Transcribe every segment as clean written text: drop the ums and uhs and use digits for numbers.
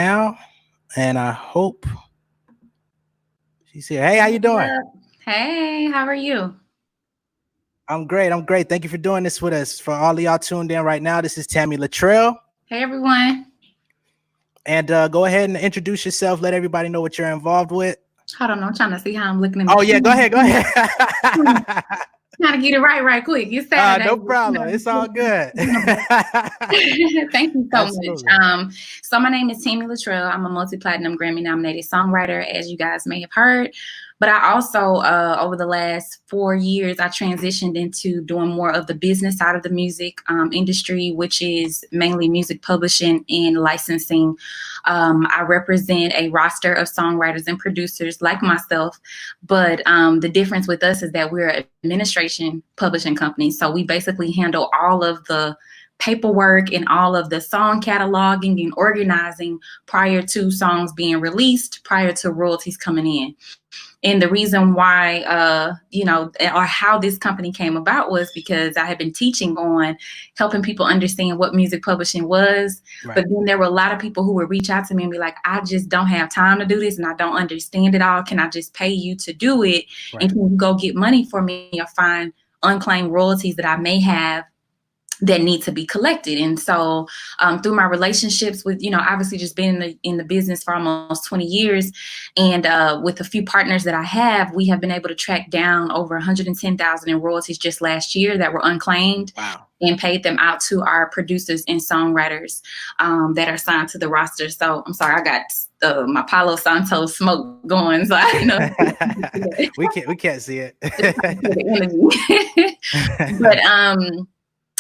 now, and I hope she's here. Hey, how you doing? Hey, how are you? I'm great. I'm great. Thank you for doing this with us. For all of y'all tuned in right now, this is Tami LaTrell. Hey, everyone. And go ahead and introduce yourself. Let everybody know what you're involved with. Hold on, I'm trying to see how I'm looking in the Oh, yeah, go ahead. Go ahead. Trying to get it right quick. It's Saturday. No problem. It's all good. Thank you so Absolutely. much. So my name is Tami LaTrell. I'm a multi-platinum Grammy-nominated songwriter, as you guys may have heard. But I also, over the last 4 years, I transitioned into doing more of the business side of the music industry, which is mainly music publishing and licensing. I represent a roster of songwriters and producers like myself, but the difference with us is that we're an administration publishing company. So we basically handle all of the paperwork and all of the song cataloging and organizing prior to songs being released, prior to royalties coming in. And the reason why, or how this company came about was because I had been teaching on helping people understand what music publishing was. Right. But then there were a lot of people who would reach out to me and be like, I just don't have time to do this and I don't understand it all. Can I just pay you to do it? Right. And can you go get money for me or find unclaimed royalties that I may have that need to be collected? And so through my relationships with, obviously just being in the business for almost 20 years and with a few partners that I have, we have been able to track down over 110,000 in royalties just last year that were unclaimed. Wow. And paid them out to our producers and songwriters that are signed to the roster. So I'm sorry, I got my Palo Santo smoke going, so I know we can't see it.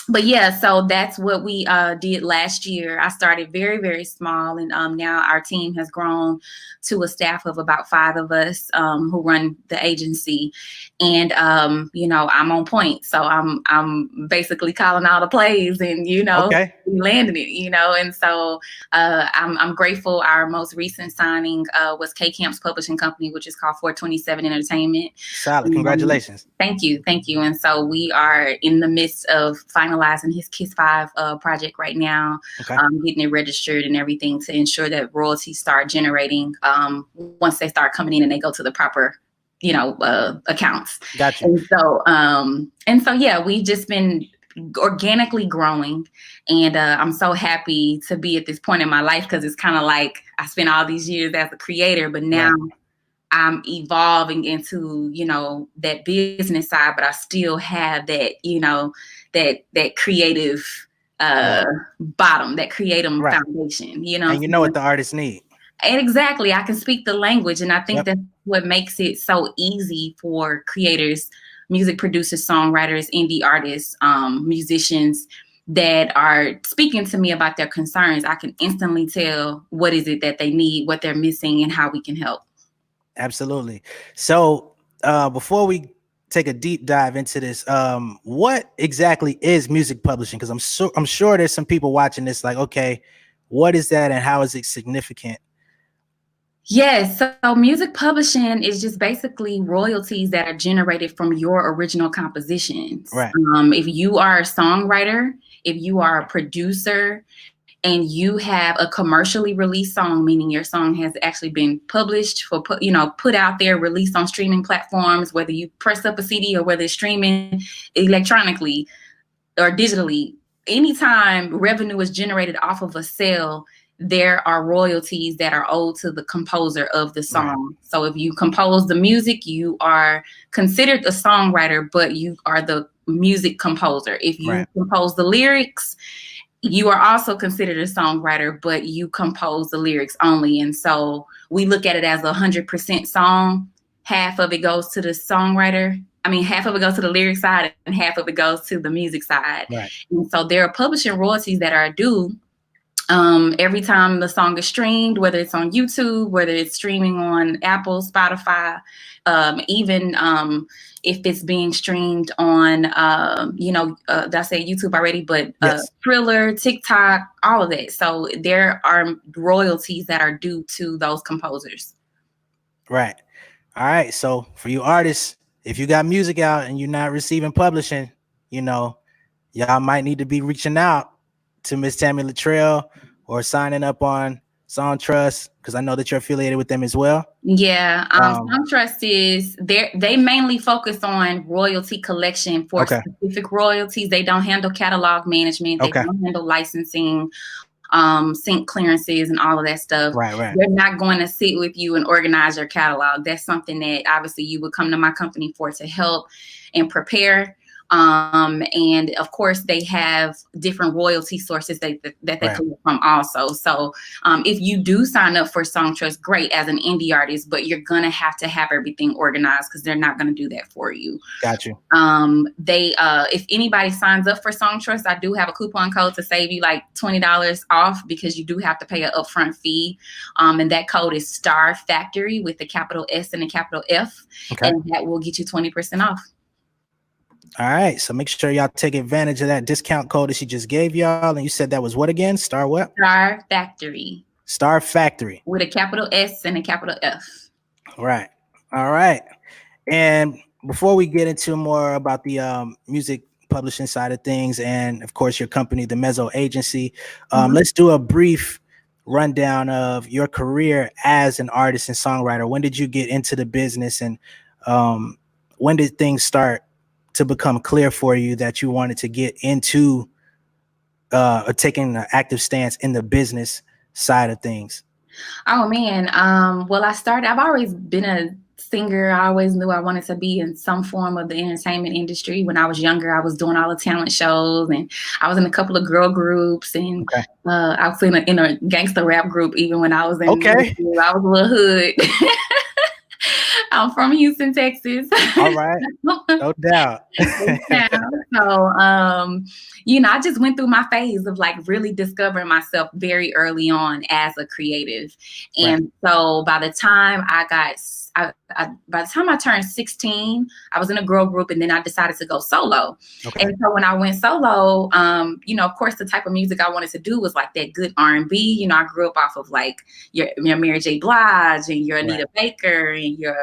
But yeah, so that's what we did last year. I started very, very small, and now our team has grown to a staff of about 5 of us who run the agency. And I'm on point, so I'm basically calling all the plays, and Okay. landing it, and so I'm grateful. Our most recent signing was K Camp's publishing company, which is called 427 Entertainment. Solid. Congratulations. Thank you. And so we are in the midst of finalizing his Kiss 5 project right now, Okay. Getting it registered and everything to ensure that royalties start generating once they start coming in and they go to the proper, accounts. Gotcha. And so, yeah, we've just been organically growing, and I'm so happy to be at this point in my life because it's kind of like I spent all these years as a creator, but now I'm evolving into, that business side, but I still have that, that creative bottom, that creative foundation, And you know what the artists need. And exactly. I can speak the language. And I think that's what makes it so easy for creators, music producers, songwriters, indie artists, musicians that are speaking to me about their concerns. I can instantly tell what is it that they need, what they're missing, and how we can help. Absolutely. So before we take a deep dive into this, what exactly is music publishing? Because I'm sure there's some people watching this like, okay, what is that and how is it significant? Yes, so music publishing is just basically royalties that are generated from your original compositions. Right. If you are a songwriter, if you are a producer, and you have a commercially released song, meaning your song has actually been published put out there, released on streaming platforms, whether you press up a CD or whether it's streaming electronically or digitally, anytime revenue is generated off of a sale, there are royalties that are owed to the composer of the song. Right. So if you compose the music, you are considered a songwriter, but you are the music composer. If you compose the lyrics, you are also considered a songwriter, but you compose the lyrics only. And so we look at it as 100% song. Half of it goes to the songwriter. Half of it goes to the lyric side and half of it goes to the music side. Right. And so there are publishing royalties that are due every time the song is streamed, whether it's on YouTube, whether it's streaming on Apple, Spotify, even if it's being streamed on, did I say YouTube already? But Thriller, TikTok, all of that. So there are royalties that are due to those composers. Right. All right. So for you artists, if you got music out and you're not receiving publishing, y'all might need to be reaching out to Miss Tami LaTrell or signing up on Song Trust? Because I know that you're affiliated with them as well. Yeah, Um, Song Trust is they mainly focus on royalty collection for okay. specific royalties. They don't handle catalog management. They Okay. don't handle licensing, sync clearances and all of that stuff. Right. Right. They're not going to sit with you and organize your catalog. That's something that obviously you would come to my company for to help and prepare. And of course, they have different royalty sources that they Right. collect from also. So if you do sign up for Song Trust, great as an indie artist, but you're going to have everything organized because they're not going to do that for you. Got you. If anybody signs up for Song Trust, I do have a coupon code to save you like $20 off because you do have to pay an upfront fee. And that code is Star Factory with the capital S and the capital F. Okay. And that will get you 20% off. All right. So make sure y'all take advantage of that discount code that she just gave y'all. And you said that was what again? Star what? Star Factory. Star Factory. With a capital S and a capital F. Right. All right. And before we get into more about the music publishing side of things, and of course your company, the Mezzo Agency, let's do a brief rundown of your career as an artist and songwriter. When did you get into the business, and when did things start to become clear for you that you wanted to get into taking an active stance in the business side of things? Oh man. Well, I've always been a singer. I always knew I wanted to be in some form of the entertainment industry. When I was younger, I was doing all the talent shows, and I was in a couple of girl groups, and I was in a gangster rap group even when I was in middle school. I was a little hood. I'm from Houston, Texas. All right. No doubt. So, I just went through my phase of like really discovering myself very early on as a creative. And so by the time by the time I turned 16, I was in a girl group, and then I decided to go solo. Okay. And so when I went solo, of course, the type of music I wanted to do was like that good R&B. I grew up off of like your Mary J. Blige and your Anita Baker and your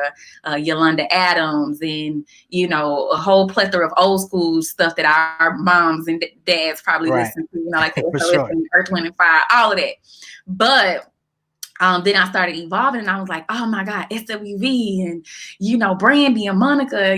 Yolanda Adams and, a whole plethora of old school stuff that our moms and dads probably listen to, like Earth, Wind and Fire, all of that. But then I started evolving, and I was like, oh my God, SWV and, Brandy and Monica,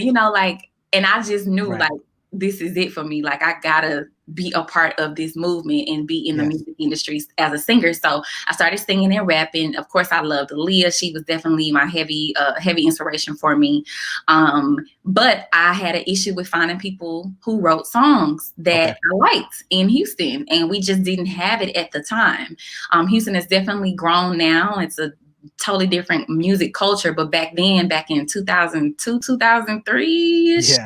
and I just knew like, this is it for me. Like, I gotta be a part of this movement and be in the music industry as a singer. So I started singing and rapping. Of course, I loved Aaliyah. She was definitely my heavy inspiration for me. But I had an issue with finding people who wrote songs that I liked in Houston, and we just didn't have it at the time. Houston has definitely grown now. It's a totally different music culture, but back in 2002, 2003-ish,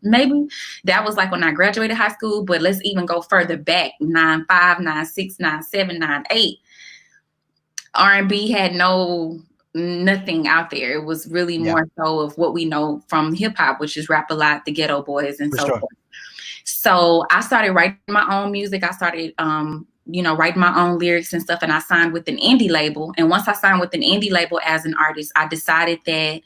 maybe that was like when I graduated high school. But let's even go further back, 95, 96, 97, 98. R&B had nothing out there. It was really more so of what we know from hip hop, which is Rap A Lot, the Ghetto Boys, and so forth. So I started writing my own music. I started writing my own lyrics and stuff, and I signed with an indie label. And once I signed with an indie label as an artist, I decided that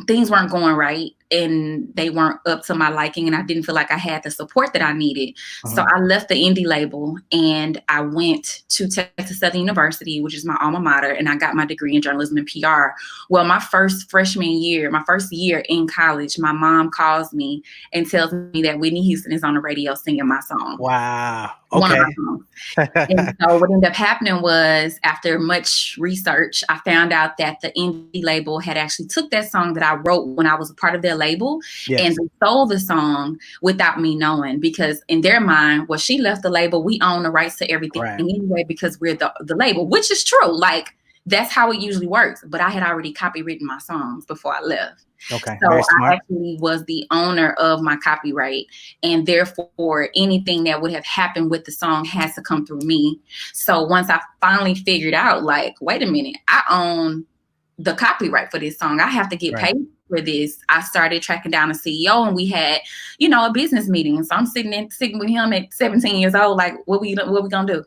things weren't going right, and they weren't up to my liking, and I didn't feel like I had the support that I needed. So I left the indie label, and I went to Texas Southern University, which is my alma mater, and I got my degree in journalism and PR. Well, my first year in college, my mom calls me and tells me that Whitney Houston is on the radio singing my song. Wow. One of my songs. And so what ended up happening was, after much research, I found out that the indie label had actually took that song that I wrote when I was a part of their label and they sold the song without me knowing, because in their mind, well, she left the label, we own the rights to everything anyway because we're the label, which is true. Like, that's how it usually works. But I had already copywritten my songs before I left. Okay. So I actually was the owner of my copyright, and therefore anything that would have happened with the song has to come through me. So once I finally figured out, like, wait a minute, I own the copyright for this song, I have to get paid for this, I started tracking down a CEO, and we had, a business meeting. So I'm sitting with him at 17 years old, like, what we gonna do?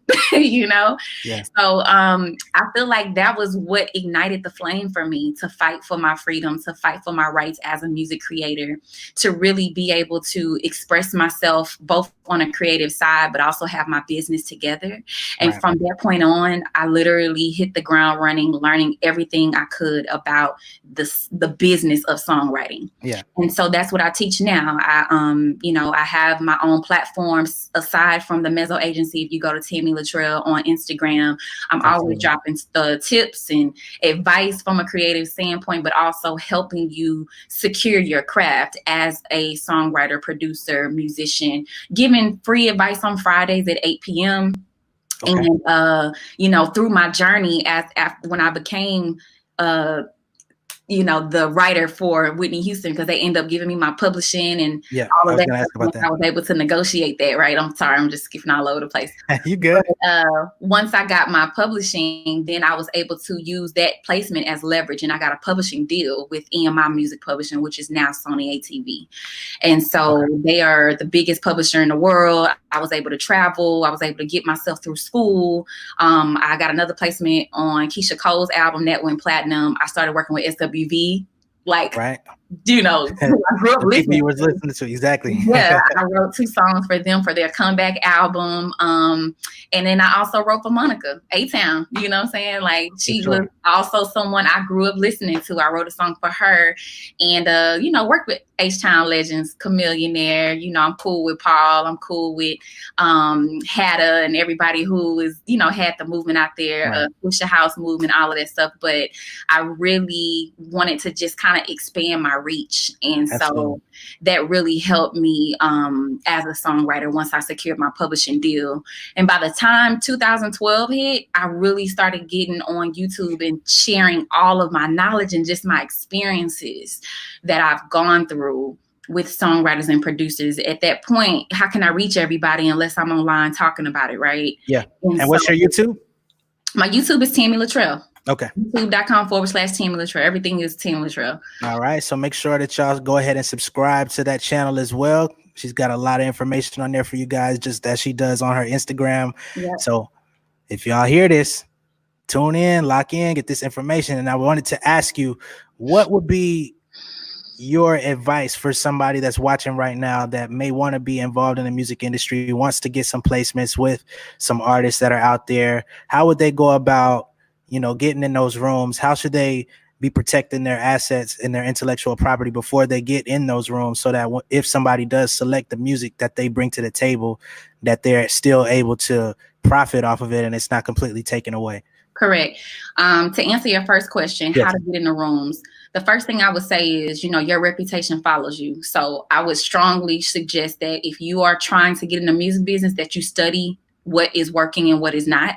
So I feel like that was what ignited the flame for me to fight for my freedom, to fight for my rights as a music creator, to really be able to express myself both on a creative side, but also have my business together. And Right. from that point on, I literally hit the ground running, learning everything I could about the business of songwriting. Yeah. And so that's what I teach now. I have my own platforms aside from the Mezzo Agency. If you go to Tami LaTrell on Instagram, I'm always Absolutely. dropping tips and advice from a creative standpoint, but also helping you secure your craft as a songwriter, producer, musician, giving free advice on Fridays at 8 p.m. Okay. And through my journey when I became the writer for Whitney Houston, because they end up giving me my publishing and Yeah. all I of was that gonna stuff ask when about I that. was able to negotiate that, right? I'm sorry, I'm just skipping all over the place. You good? Once I got my publishing, then I was able to use that placement as leverage, and I got a publishing deal with EMI Music Publishing, which is now Sony ATV. And so they are the biggest publisher in the world. I was able to travel. I was able to get myself through school. I got another placement on Keisha Cole's album that went platinum. I started working with SWV. Right. I grew up The people listening you was to. listening to, exactly. Yeah, I wrote 2 songs for them for their comeback album. And then I also wrote for Monica A-Town. You know what I'm saying? Like, she was also someone I grew up listening to. I wrote a song for her and, worked with H-Town legends, Chamillionaire. I'm cool with Paul. I'm cool with Hatta and everybody who is, had the movement out there, Pusha House movement, all of that stuff. But I really wanted to just kind of expand my reach. And so that really helped me as a songwriter once I secured my publishing deal. And by the time 2012 hit, I really started getting on YouTube and sharing all of my knowledge and just my experiences that I've gone through with songwriters and producers. At that point, how can I reach everybody unless I'm online talking about it, right? Yeah. And what's your YouTube? My YouTube is Tami LaTrell. Okay. YouTube.com/Tami LaTrell. Everything is Tami LaTrell. All right. So make sure that y'all go ahead and subscribe to that channel as well. She's got a lot of information on there for you guys, just as she does on her Instagram. Yep. So if y'all hear this, tune in, lock in, get this information. And I wanted to ask you, what would be your advice for somebody that's watching right now that may want to be involved in the music industry, wants to get some placements with some artists that are out there? How would they go about, getting in those rooms? How should they be protecting their assets and their intellectual property before they get in those rooms, so that if somebody does select the music that they bring to the table, that they're still able to profit off of it and it's not completely taken away? Correct. To answer your first question, how to get in the rooms, the first thing I would say is, your reputation follows you. So I would strongly suggest that if you are trying to get in the music business, that you study what is working and what is not.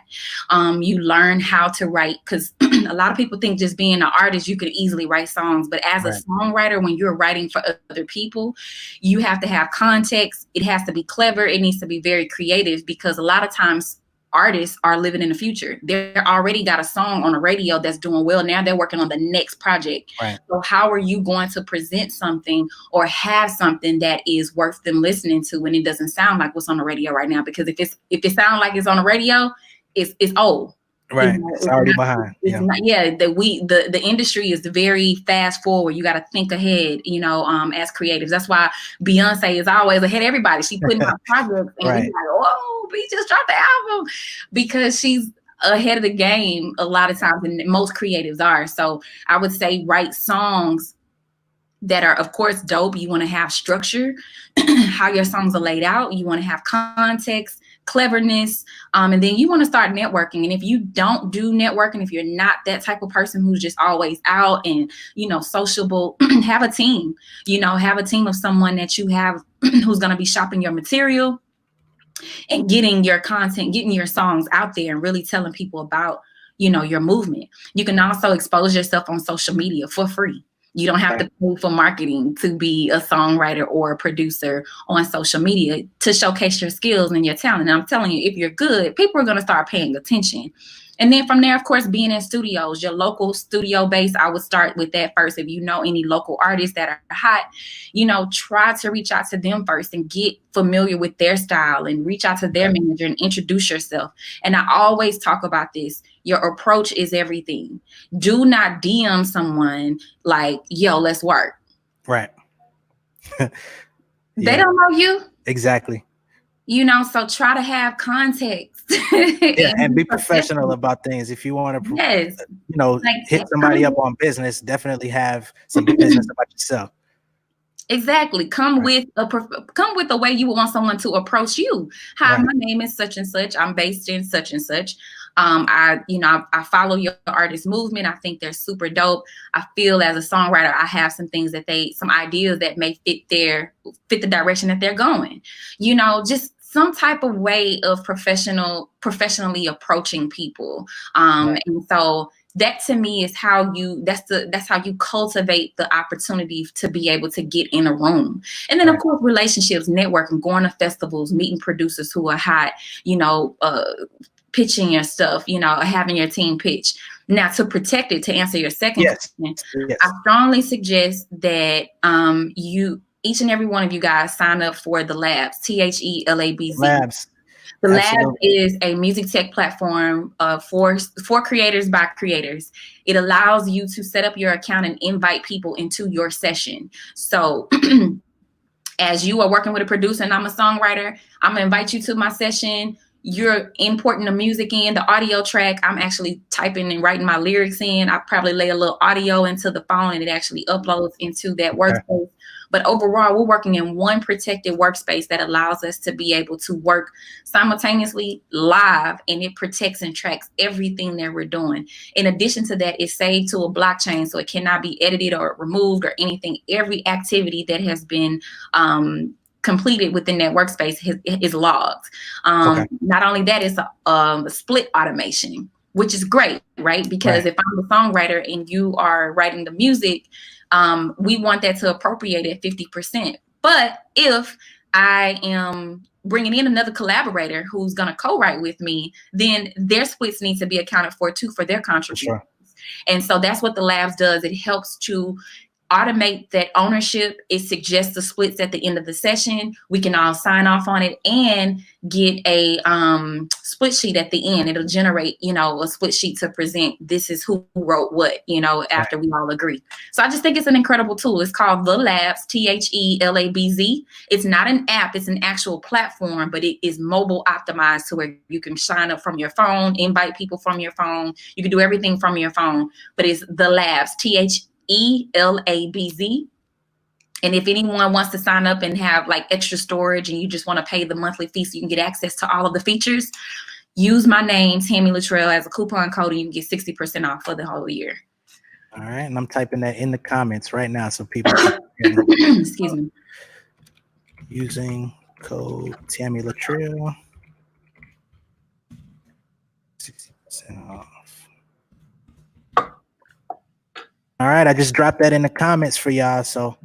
You learn how to write, because a lot of people think just being an artist, you could easily write songs. But as a songwriter, when you're writing for other people, you have to have context. It has to be clever. It needs to be very creative, because a lot of times artists are living in the future. They're already got a song on the radio that's doing well. Now they're working on the next project. Right. So how are you going to present something or have something that is worth them listening to when it doesn't sound like what's on the radio right now? Because if it sounds like it's on the radio, it's old. Right. It's already behind. The industry is very fast forward. You got to think ahead, as creatives. That's why Beyonce is always ahead of everybody. She putting out projects and we're like, oh, we just dropped the album, because she's ahead of the game a lot of times, and most creatives are. So I would say write songs that are, of course, dope. You want to have structure, how your songs are laid out. You want to have context, cleverness, and then you want to start networking. And if you don't do networking, if you're not that type of person who's just always out and sociable, have a team. Have a team of someone that you have who's going to be shopping your material and getting your content, getting your songs out there, and really telling people about your movement. You can also expose yourself on social media for free. You don't have to pay for marketing to be a songwriter or a producer on social media to showcase your skills and your talent. And I'm telling you, if you're good, people are going to start paying attention. And then from there, of course, being in studios, your local studio base, I would start with that first. If you know any local artists that are hot, try to reach out to them first and get familiar with their style, and reach out to their manager and introduce yourself. And I always talk about this. Your approach is everything. Do not DM someone like, yo, let's work. Right. They don't know you. Exactly. So try to have context. Yeah, and be be professional professional. about things. If you want to, Yes. hit Like somebody up come on business, definitely have some business about yourself. exactly. Come Right. with a way you would want someone to approach you. Hi, Right. my name is such and such. I'm based in such and such. I follow your artist movement. I think they're super dope. I feel as a songwriter, I have some things some ideas that may fit the direction that they're going. Just some type of way of professionally approaching people. Right. And so that to me is that's how you cultivate the opportunity to be able to get in a room. And then of Right. course relationships, networking, going to festivals, meeting producers who are hot, pitching your stuff, having your team pitch. Now to protect it, to answer your second Yes. question, I Yes. strongly suggest that you each and every one of you guys sign up for the labs, THELABZ. Labs. The Lab Absolutely. is a music tech platform for creators by creators. It allows you to set up your account and invite people into your session. So as you are working with a producer and I'm a songwriter, I'm going to invite you to my session. You're importing the music in, the audio track. I'm actually typing and writing my lyrics in. I probably lay a little audio into the phone and it actually uploads into that Okay. workspace. But overall, we're working in one protected workspace that allows us to be able to work simultaneously live, and it protects and tracks everything that we're doing. In addition to that, it's saved to a blockchain, so it cannot be edited or removed or anything. Every activity that has been completed within that workspace is logged. Okay. Not only that, it's a split automation, which is great, right? Because Right. if I'm the songwriter and you are writing the music, we want that to appropriate at 50%. But if I am bringing in another collaborator who's going to co-write with me, then their splits need to be accounted for too, for their For contributions. sure. And so that's what the labs does. It helps to automate that ownership. It suggests the splits at the end of the session. We can all sign off on it and get a split sheet at the end. It'll generate, a split sheet to present. This is who wrote what, after we all agree. So I just think it's an incredible tool. It's called The Labs, THELABZ. It's not an app. It's an actual platform, but it is mobile optimized to where you can sign up from your phone, invite people from your phone. You can do everything from your phone, but it's The Labs, THELABZ. And if anyone wants to sign up and have like extra storage and you just want to pay the monthly fee so you can get access to all of the features, use my name, Tami LaTrell, as a coupon code and you can get 60% off for the whole year. All right. And I'm typing that in the comments right now so people can excuse me. Using code Tami LaTrell. 60% off. All right. I just dropped that in the comments for y'all. So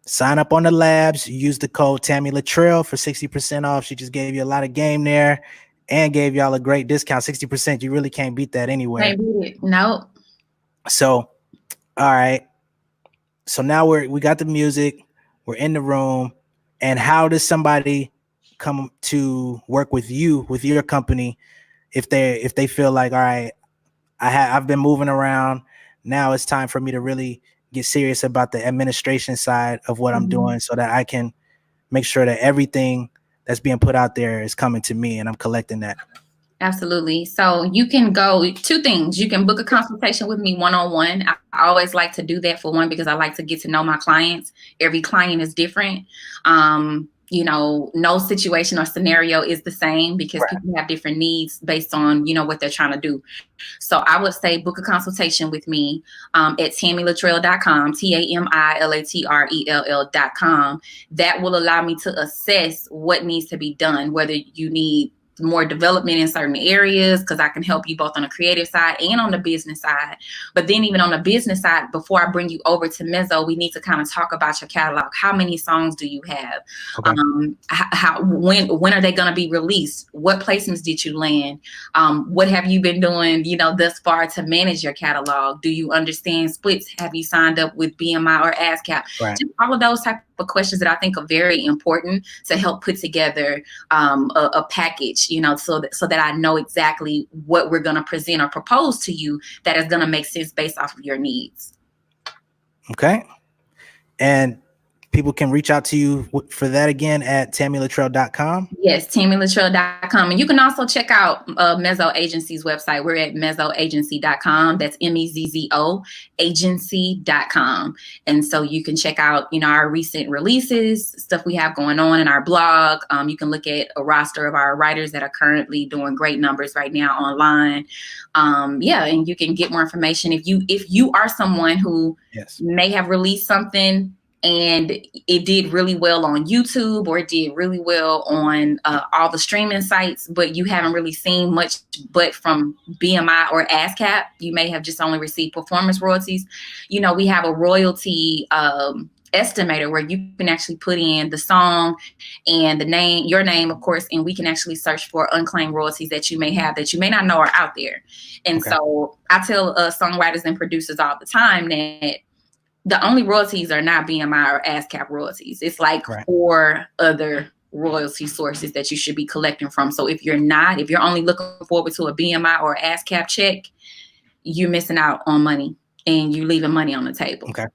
sign up on the labs. Use the code Tami LaTrell for 60% off. She just gave you a lot of game there and gave y'all a great discount. 60%. You really can't beat that anywhere. Can't beat it. No. So, all right. So now we got the music. We're in the room. And how does somebody come to work with you, with your company, if they feel like, all right, I've been moving around. Now it's time for me to really get serious about the administration side of what I'm doing so that I can make sure that everything that's being put out there is coming to me and I'm collecting that. Absolutely. So you can go two things. You can book a consultation with me one-on-one. I always like to do that for one, because I like to get to know my clients. Every client is different. No situation or scenario is the same because people have different needs based on, what they're trying to do. So I would say book a consultation with me at TamiLaTrell.com, TamiLaTrell.com. That will allow me to assess what needs to be done, whether you need more development in certain areas, because I can help you both on the creative side and on the business side. But then even on the business side, before I bring you over to Mezzo, we need to kind of talk about your catalog. How many songs do you have? Okay. When are they going to be released? What placements did you land? What have you been doing, thus far to manage your catalog? Do you understand splits? Have you signed up with BMI or ASCAP? Right. Just all of those type of questions that I think are very important to help put together a package, so that I know exactly what we're going to present or propose to you that is going to make sense based off of your needs. Okay. And people can reach out to you for that again at TamiLaTrell.com. Yes, TamiLaTrell.com. And you can also check out Mezzo Agency's website. We're at MezzoAgency.com. That's MEZZO agency.com. And so you can check out, our recent releases, stuff we have going on in our blog. You can look at a roster of our writers that are currently doing great numbers right now online. And you can get more information. If you are someone who may have released something and it did really well on YouTube, or it did really well on all the streaming sites, but you haven't really seen much but from BMI or ASCAP, you may have just only received performance royalties. We have a royalty estimator where you can actually put in the song and the name, your name, of course, and we can actually search for unclaimed royalties that you may have that you may not know are out there. And so I tell songwriters and producers all the time that the only royalties are not BMI or ASCAP royalties. It's like 4 other royalty sources that you should be collecting from. So if you're only looking forward to a BMI or ASCAP check, you're missing out on money and you're leaving money on the table. Okay.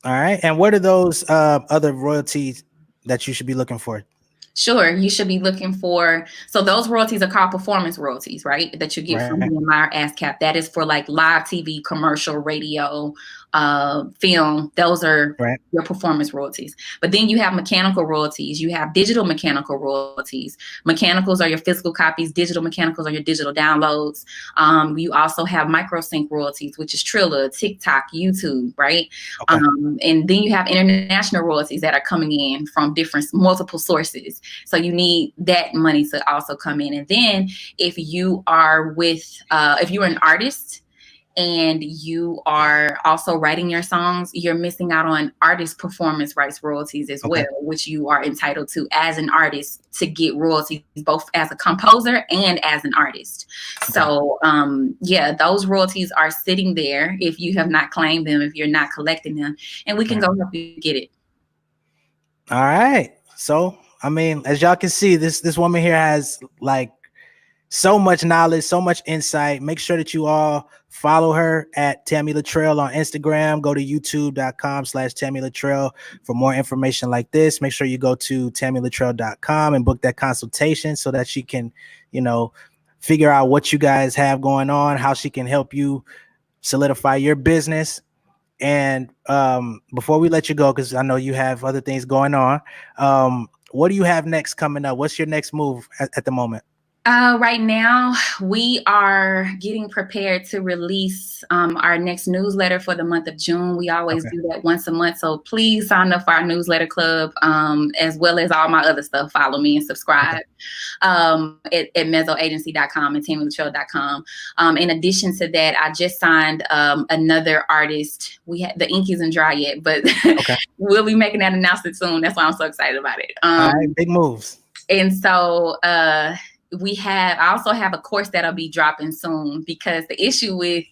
All right. And what are those other royalties that you should be looking for? Sure, you should be looking for, so those royalties are called performance royalties, right? That you get from BMI or ASCAP. That is for like live TV, commercial, radio, film. Those are your performance royalties. But then you have mechanical royalties. You have digital mechanical royalties. Mechanicals are your physical copies. Digital mechanicals are your digital downloads. You also have microsync royalties, which is Trilla, TikTok, YouTube, right? And then you have international royalties that are coming in from multiple sources. So you need that money to also come in. And then if you are if you're an artist and you are also writing your songs, you're missing out on artist performance rights royalties as well, which you are entitled to as an artist to get royalties, both as a composer and as an artist. So, those royalties are sitting there if you have not claimed them, if you're not collecting them, and we can go help you get it. All right. So, I mean, as y'all can see, this woman here has like so much knowledge, so much insight. Make sure that you all follow her at Tami LaTrell on Instagram. Go to youtube.com/Tami LaTrell for more information like this. Make sure you go to TamiLaTrell.com and book that consultation so that she can, figure out what you guys have going on, how she can help you solidify your business. And before we let you go, because I know you have other things going on, what do you have next coming up? What's your next move at the moment? Right now, we are getting prepared to release our next newsletter for the month of June. We always do that once a month. So please sign up for our newsletter club, as well as all my other stuff. Follow me and subscribe at mezzoagency.com and TamiLaTrell.com. In addition to that, I just signed another artist. The ink isn't dry yet, but we'll be making that announcement soon. That's why I'm so excited about it. All right, big moves. And so I also have a course that'll be dropping soon, because the issue with,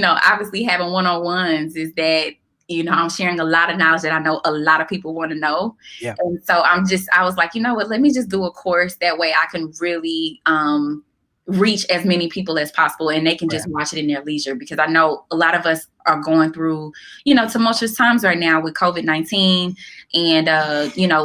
obviously having one-on-ones is that, I'm sharing a lot of knowledge that I know a lot of people want to know. Yeah. And so I was like, let me just do a course. That way I can really reach as many people as possible, and they can just watch it in their leisure, because I know a lot of us are going through, tumultuous times right now with COVID-19. And,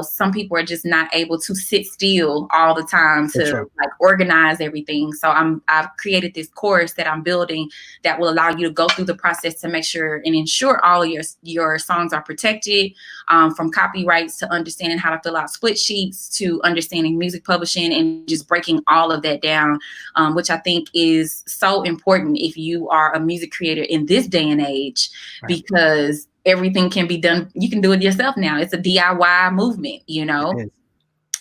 some people are just not able to sit still all the time to organize everything. So I've created this course that I'm building that will allow you to go through the process to make sure and ensure all of your songs are protected, from copyrights to understanding how to fill out split sheets to understanding music publishing, and just breaking all of that down, which I think is so important if you are a music creator in this day and age, because everything can be done. You can do it yourself now. It's a DIY movement,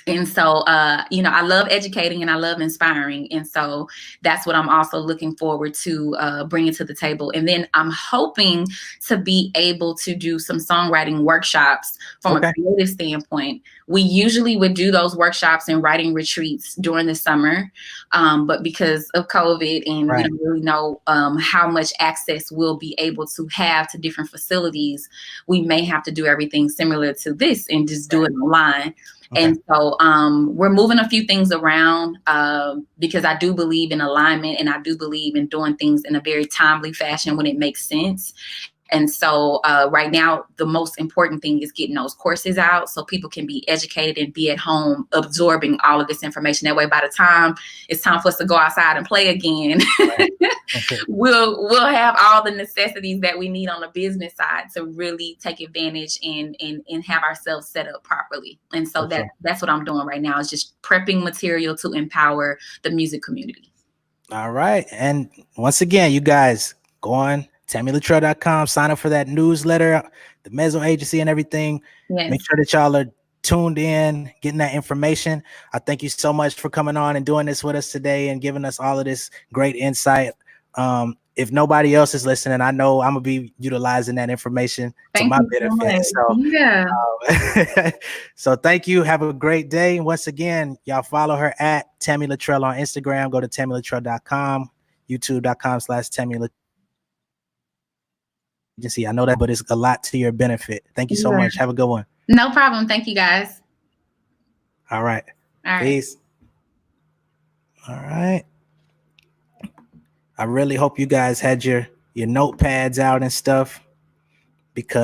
And so, I love educating and I love inspiring. And so that's what I'm also looking forward to bringing to the table. And then I'm hoping to be able to do some songwriting workshops from a creative standpoint. We usually would do those workshops and writing retreats during the summer. But because of COVID and we don't really know how much access we'll be able to have to different facilities, we may have to do everything similar to this and just do it online. And so we're moving a few things around because I do believe in alignment, and I do believe in doing things in a very timely fashion when it makes sense. And so right now, the most important thing is getting those courses out so people can be educated and be at home absorbing all of this information. That way, by the time it's time for us to go outside and play again, we'll have all the necessities that we need on the business side to really take advantage and have ourselves set up properly. And so that's what I'm doing right now, is just prepping material to empower the music community. All right. And once again, you guys go on TamiLaTrell.com, sign up for that newsletter, the Mezzo Agency and everything. Yes. Make sure that y'all are tuned in, getting that information. I thank you so much for coming on and doing this with us today and giving us all of this great insight. If nobody else is listening, I know I'm gonna be utilizing that information to my benefit. So yeah. So thank you. Have a great day. Once again, y'all follow her at Tami LaTrell on Instagram. Go to TamiLaTrell.com, YouTube.com/Tami Agency. I know that, but it's a lot to your benefit. Thank you so much. Have a good one. No problem. Thank you, guys. All right. Peace. All right. I really hope you guys had your notepads out and stuff, because